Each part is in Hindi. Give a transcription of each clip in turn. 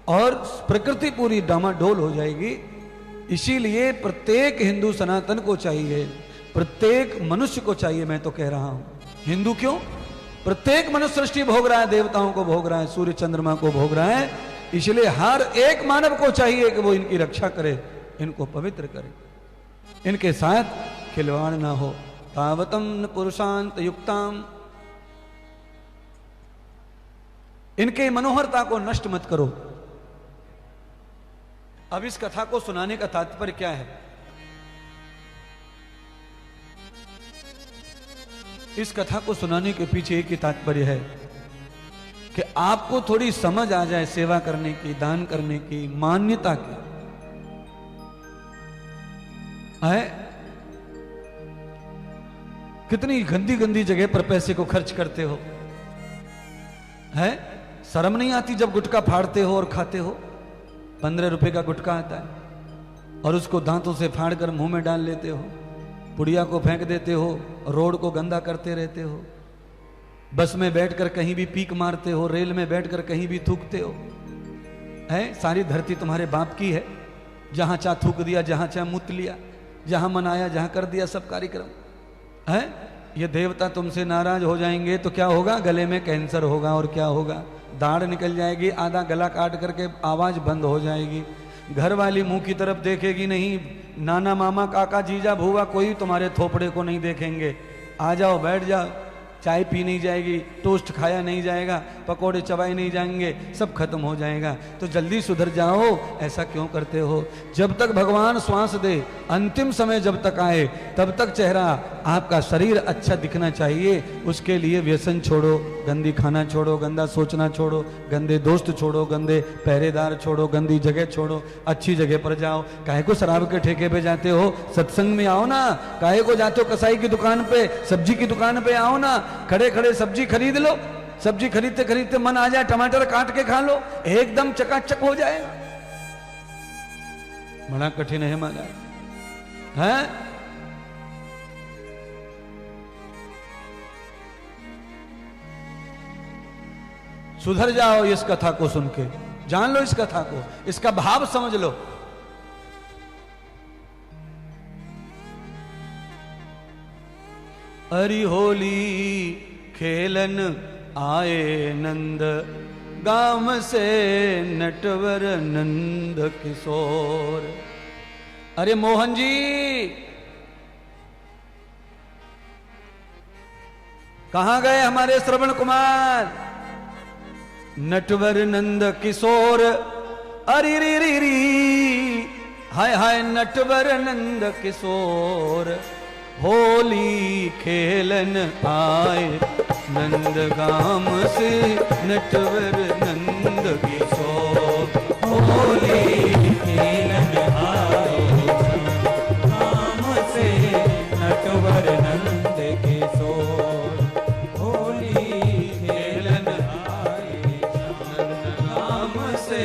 और प्रकृति पूरी डामाडोल हो जाएगी। इसीलिए प्रत्येक हिंदू सनातन को चाहिए, प्रत्येक मनुष्य को चाहिए, मैं तो कह रहा हूं। हिंदू क्यों? प्रत्येक मनुष्य सृष्टि भोग रहा है, देवताओं को भोग रहा है, सूर्य चंद्रमा को भोग रहा है। इसलिए हर एक मानव को चाहिए कि वो इनकी रक्षा करे, इनको पवित्र करे, इनके साथ खिलवाड़ ना हो। तावतम न पुरुषांत युक्ताम, इनके मनोहरता को नष्ट मत करो। अब इस कथा को सुनाने का तात्पर्य क्या है? इस कथा को सुनाने के पीछे एक ही तात्पर्य है कि आपको थोड़ी समझ आ जाए सेवा करने की, दान करने की, मान्यता की। है कितनी गंदी गंदी जगह पर पैसे को खर्च करते हो, है शर्म नहीं आती जब गुटखा फाड़ते हो और खाते हो? 15 रुपए का गुटखा आता है और उसको दांतों से फाड़कर मुंह में डाल लेते हो, पुड़िया को फेंक देते हो, रोड को गंदा करते रहते हो, बस में बैठकर कहीं भी पीक मारते हो, रेल में बैठकर कहीं भी थूकते हो। है सारी धरती तुम्हारे बाप की है, जहां चाह थूक दिया, जहां चाह मुत लिया, जहां मनाया, जहां कर दिया सब कार्यक्रम। है ये देवता तुमसे नाराज हो जाएंगे तो क्या होगा? गले में कैंसर होगा और क्या होगा? दाढ़ निकल जाएगी, आधा गला काट करके आवाज बंद हो जाएगी, घर वाली मुंह की तरफ देखेगी नहीं, नाना मामा काका जीजा भूआ कोई तुम्हारे थोपड़े को नहीं देखेंगे। आ जाओ बैठ जाओ, चाय पी नहीं जाएगी, टोस्ट खाया नहीं जाएगा, पकोड़े चबाए नहीं जाएंगे, सब खत्म हो जाएगा। तो जल्दी सुधर जाओ, ऐसा क्यों करते हो? जब तक भगवान श्वास दे, अंतिम समय जब तक आए, तब तक चेहरा आपका शरीर अच्छा दिखना चाहिए। उसके लिए व्यसन छोड़ो, गंदी खाना छोड़ो, गंदा सोचना छोड़ो, गंदे दोस्त छोड़ो, गंदे पहरेदार छोड़ो, गंदी जगह छोड़ो, अच्छी जगह पर जाओ। काहे को शराब के ठेके पे जाते हो? सत्संग में आओ ना। काहे को जाते हो कसाई की दुकान पे, सब्जी की दुकान पे आओ ना, खड़े खड़े सब्जी खरीद लो, सब्जी खरीदते खरीदते मन आ जाए टमाटर काट के खा लो, एकदम चकाचक हो जाएगा। बड़ा कठिन है महाराज, है? सुधर जाओ इस कथा को सुन के, जान लो इस कथा को, इसका भाव समझ लो। हरि होली खेलन आए नंद, गाम से नटवर नंद किशोर। अरे मोहन जी, कहां गए हमारे श्रवण कुमार? नटवर नंद किशोर, अरे री री री, हाय हाय नटवर नंद किशोर। होली खेलन आए नंद गाम से नटवर नंद किशोर। होली खेलन आए गाम से नटवर नंद किशोर। होली खेलन आए नंद गाम से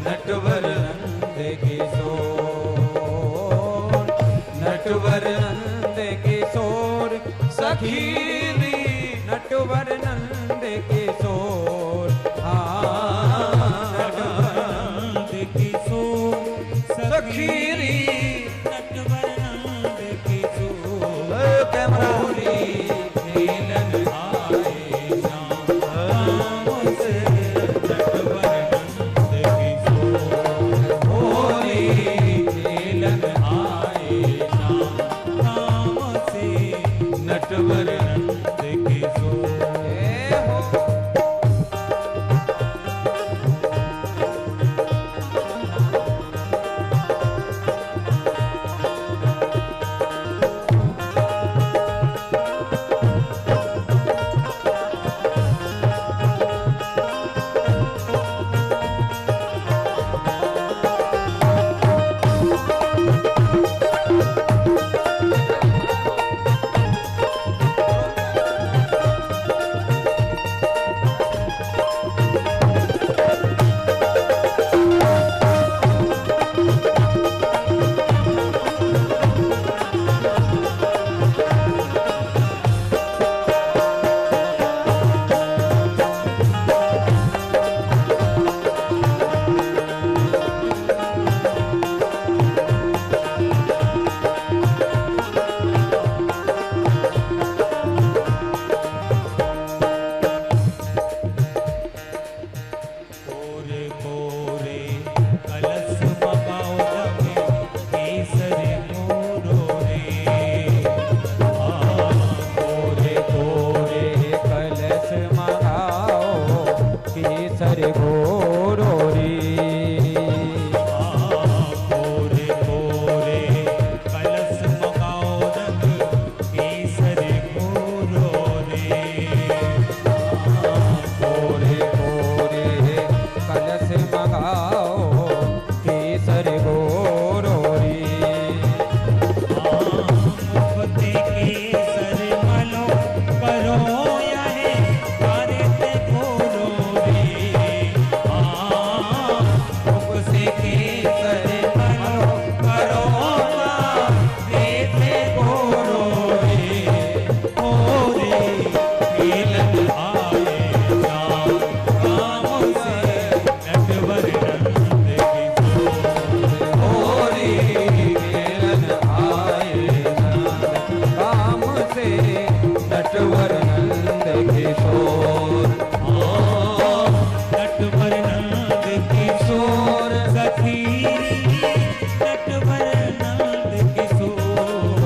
नटवर नंद किशोर। नटवर सखीरी नटवर नंद किशोर। नंद किशोर सखीरी नटवर नंद किशोर। कैमरा खेलन आए शाम से नटवर नंद किशोर। होली खेलन आए शाम से नटवर नंद किशोर। गाओ केसर गोरो रे। मुफ्ते केसर मलो करो यहे करते गोरो रे। मुफ्ते केसर मलो करो देते गोरो रे। ओ रे खेलन आए जाओ काम से नटवर नंद की होरी खेलन आए नंद काम से नटवर नंद किशोर। नटवर नंद किशोर सखी नटवर नंद किशोर।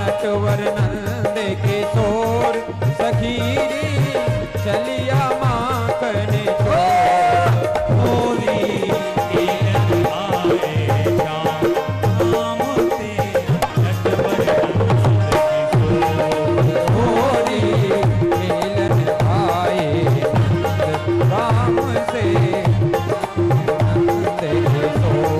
नटवर नंद किशोर सखीरी चलिया माखने चोर। होरी खेलन आए जाओ काम से नटवर नंद किशोर। होरी खेलन आए नंद राम से नंद किशोर।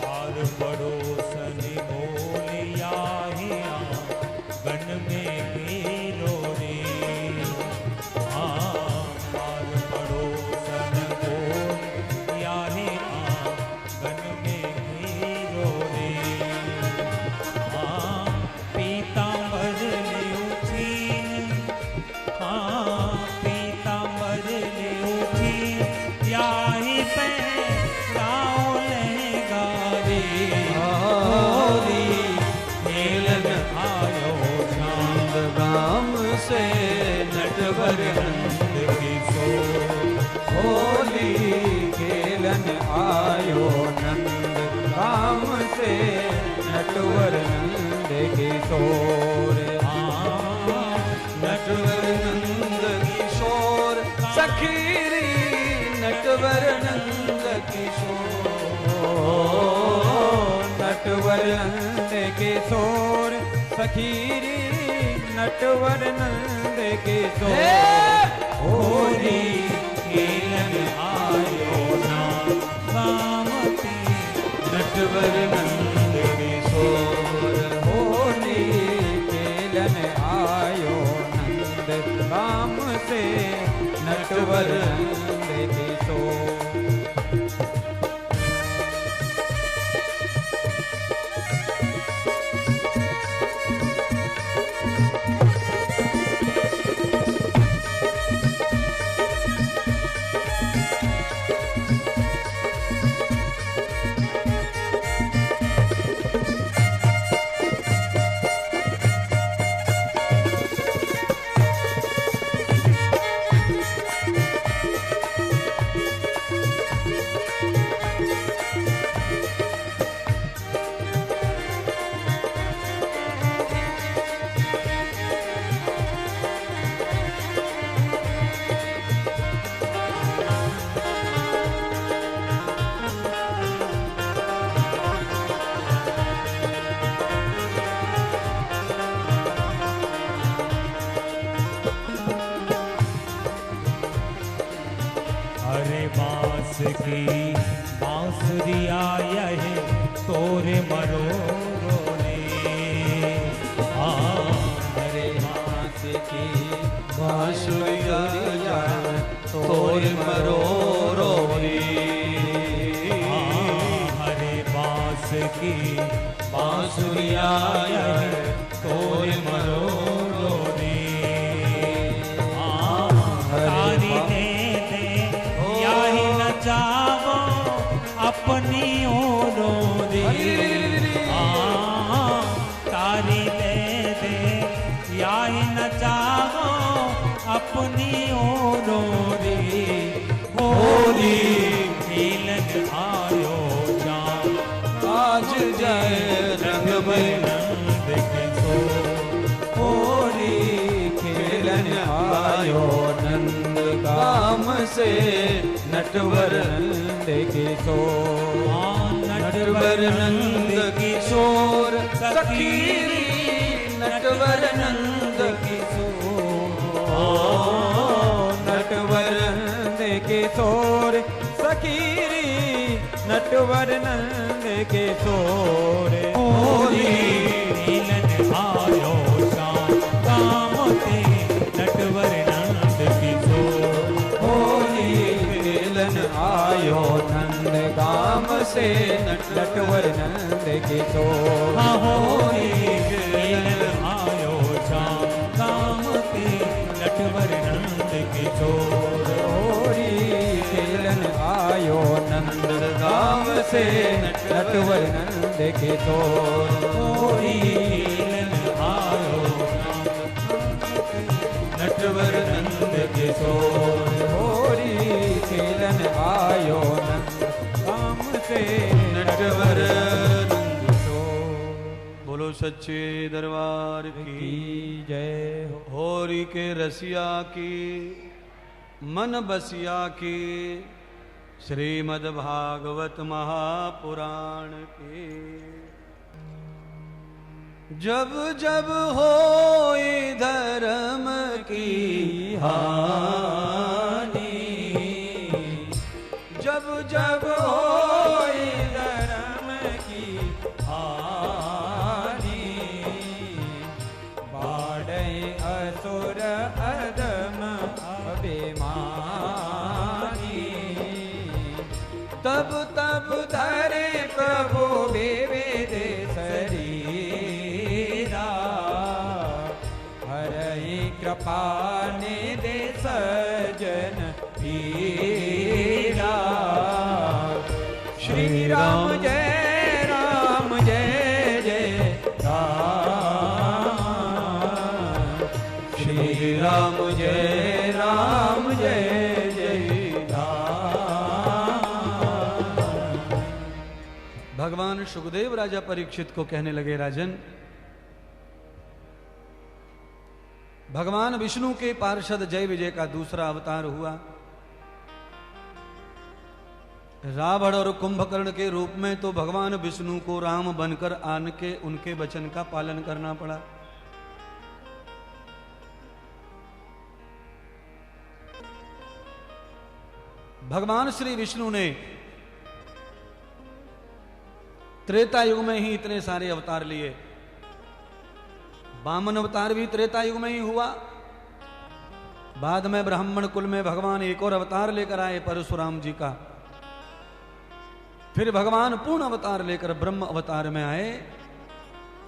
पार पड़ोसन बोलिया हिया गन में घेरो रे। पार पड़ोसन बोलिया हिया गन में घेरो रे। पीतांबर लियो छीन पीतांबर लियो छीन याही पे गाओ लहंगा रे। होरी खेलन आयो नंद गाम से नटवर नंद किशोर। होली खेलन आयो नंद गाम से नटवर नंद किशोर। नटवर नंद किशोर सखीरी नटवर नंद किशोर। नटवर नंद किशोर सखीरी नटवर नंद किशोर। होरी खेलन आयो ना कामती नटवर नंद किशोर। होली खेलन आयो नंद काम से नटवर नंद किशोर। की बांसुरिया यह तोरे मरो रे। हरे बांस की बांसुरिया तोर मरो रे। हरे बांस की बांसुरिया तोर मरो रे। हरे अपनी ओरों रे तारी ले दे याही न चाहो अपनी ओरों रे होली खेलन आयो जाम आज जय रंग नंद के सो होली खेलन आयो नंद काम से नटवर नंद किशोर नटवर नंद किशोर सखीरी नटवर नंद किशोर नटवर नंद किशोर सखीरी नटवर नंद किशोर होली खेलन आयो शाम काम ते नटवर नंद किशोर होली खेलन आयो नंद गाम से नटवर नंद किशोर होली खेलन आयो शाम काम ते नटवर नंद किशोर होली खेलन आयो नंद गाम से नटवर नंद किशोर होली खेलन आयो नटवर नंद किशोर होली खेलन आयो नंद गाम से नटवर नंद किशोर। बोलो सच्चे दरबार की की जय हो। होरी के रसिया की मन बसिया की श्रीमद् भागवत महापुराण की जब जब हो धर्म की हानि जब जब हो धर्म की हानि बाढ़े असुर अदम अभिमानी तब तब धरे प्रभु विविध शरीरा हरहि कृपा निधि सज्जन पीरा श्री राम जय जय राम श्री राम जय जय राम। भगवान सुखदेव राजा परीक्षित को कहने लगे, राजन, भगवान विष्णु के पार्षद जय विजय का दूसरा अवतार हुआ। रावण और कुंभकर्ण के रूप में तो भगवान विष्णु को राम बनकर आन के उनके वचन का पालन करना पड़ा। भगवान श्री विष्णु ने त्रेता युग में ही इतने सारे अवतार लिए। वामन अवतार भी त्रेता युग में ही हुआ। बाद में ब्राह्मण कुल में भगवान एक और अवतार लेकर आए परशुराम जी का। फिर भगवान पूर्ण अवतार लेकर ब्रह्म अवतार में आए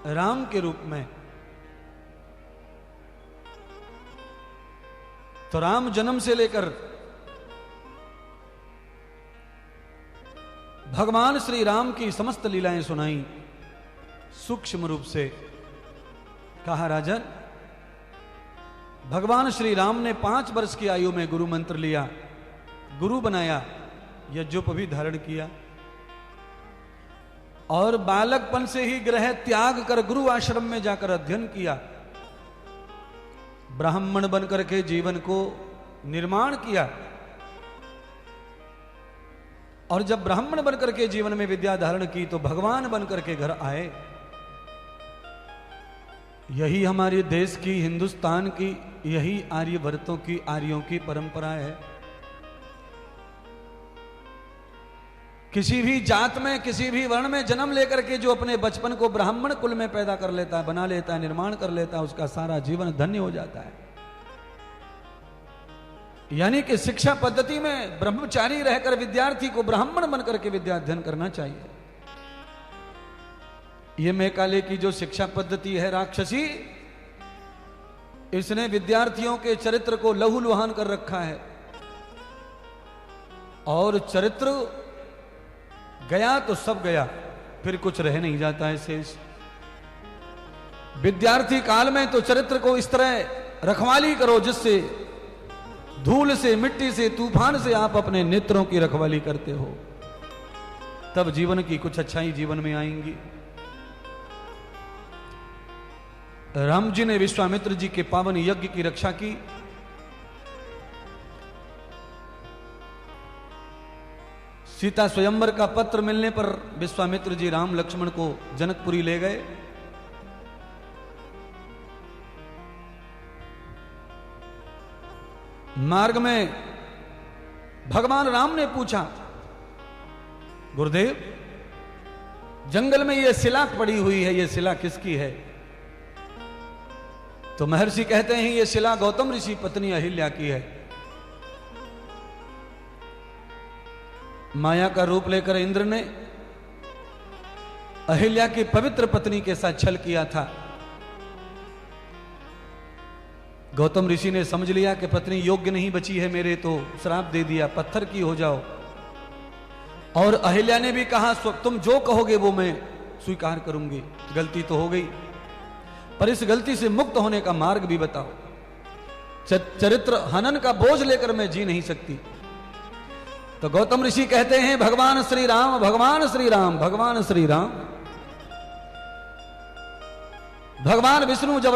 राम के रूप में। तो राम जन्म से लेकर भगवान श्री राम की समस्त लीलाएं सुनाई सूक्ष्म रूप से। कहा, राजन, भगवान श्री राम ने 5 वर्ष की आयु में गुरु मंत्र लिया, गुरु बनाया, यज्ञोप भी धारण किया और बालकपन से ही गृह त्याग कर गुरु आश्रम में जाकर अध्ययन किया। ब्राह्मण बनकर के जीवन को निर्माण किया और जब ब्राह्मण बनकर के जीवन में विद्या धारण की तो भगवान बनकर के घर आए। यही हमारे देश की, हिंदुस्तान की, यही आर्यवर्तों की, आर्यों की परंपरा है। किसी भी जात में, किसी भी वर्ण में जन्म लेकर के जो अपने बचपन को ब्राह्मण कुल में पैदा कर लेता है, बना लेता है, निर्माण कर लेता है, उसका सारा जीवन धन्य हो जाता है। यानी कि शिक्षा पद्धति में ब्रह्मचारी रहकर विद्यार्थी को ब्राह्मण बनकर के विद्या अध्ययन करना चाहिए। ये मैकाले की जो शिक्षा पद्धति है राक्षसी, इसने विद्यार्थियों के चरित्र को लहूलुहान कर रखा है और चरित्र गया तो सब गया, फिर कुछ रह नहीं जाता है शेष। विद्यार्थी काल में तो चरित्र को इस तरह रखवाली करो जिससे धूल से, मिट्टी से, तूफान से आप अपने नेत्रों की रखवाली करते हो, तब जीवन की कुछ अच्छाई जीवन में आएंगी। राम जी ने विश्वामित्र जी के पावन यज्ञ की रक्षा की। सीता स्वयंवर का पत्र मिलने पर विश्वामित्र जी राम लक्ष्मण को जनकपुरी ले गए। मार्ग में भगवान राम ने पूछा, गुरुदेव जंगल में यह शिला पड़ी हुई है, यह शिला किसकी है? तो महर्षि कहते हैं यह शिला गौतम ऋषि पत्नी अहिल्या की है। माया का रूप लेकर इंद्र ने अहिल्या की पवित्र पत्नी के साथ छल किया था। गौतम ऋषि ने समझ लिया कि पत्नी योग्य नहीं बची है मेरे, तो श्राप दे दिया, पत्थर की हो जाओ। और अहिल्या ने भी कहा तुम जो कहोगे वो मैं स्वीकार करूंगी, गलती तो हो गई पर इस गलती से मुक्त होने का मार्ग भी बताओ। चरित्र हनन का बोझ लेकर मैं जी नहीं सकती। तो गौतम ऋषि कहते हैं भगवान श्री राम, भगवान श्री राम, भगवान श्री राम। भगवान विष्णु जब